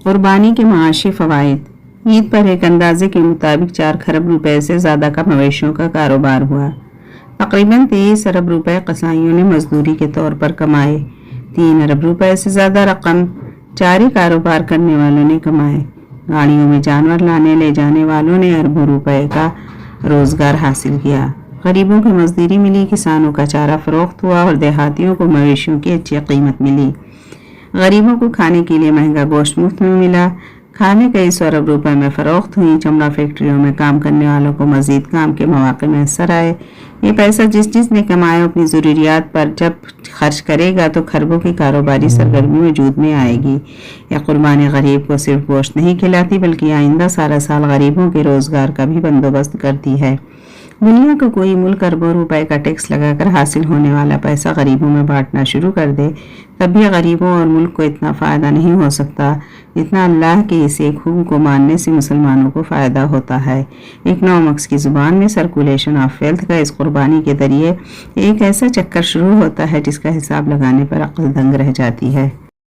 قربانی کے معاشی فوائد۔ عید پر ایک اندازے کے مطابق 4 کھرب روپے سے زیادہ کا مویشیوں کا کاروبار ہوا۔ تقریباً 23 ارب روپے قصائیوں نے مزدوری کے طور پر کمائے۔ 3 ارب روپے سے زیادہ رقم چاری کاروبار کرنے والوں نے کمائے۔ گاڑیوں میں جانور لانے لے جانے والوں نے اربوں روپے کا روزگار حاصل کیا۔ غریبوں کو مزدوری ملی، کسانوں کا چارہ فروخت ہوا اور دیہاتیوں کو مویشیوں کی اچھی قیمت ملی۔ غریبوں کو کھانے کے لیے مہنگا گوشت مفت میں ملا۔ کھانے کئی 100 ارب روپے میں فروخت ہوئی۔ چمڑا فیکٹریوں میں کام کرنے والوں کو مزید کام کے مواقع میسر آئے۔ یہ پیسہ جس نے کمایا اپنی ضروریات پر جب خرچ کرے گا تو کھربوں کی کاروباری سرگرمی وجود میں آئے گی۔ یہ قربانی غریب کو صرف گوشت نہیں کھلاتی بلکہ آئندہ سارا سال غریبوں کے روزگار کا بھی بندوبست کرتی ہے۔ دنیا کا کوئی ملک اربوں روپے کا ٹیکس لگا کر حاصل ہونے والا پیسہ غریبوں میں بانٹنا شروع کر دے، تب بھی غریبوں اور ملک کو اتنا فائدہ نہیں ہو سکتا جتنا اللہ کے اس ایک حکم کو ماننے سے مسلمانوں کو فائدہ ہوتا ہے۔ اکنامکس کی زبان میں سرکولیشن آف ویلتھ کا اس قربانی کے ذریعے ایک ایسا چکر شروع ہوتا ہے جس کا حساب لگانے پر عقل دنگ رہ جاتی ہے۔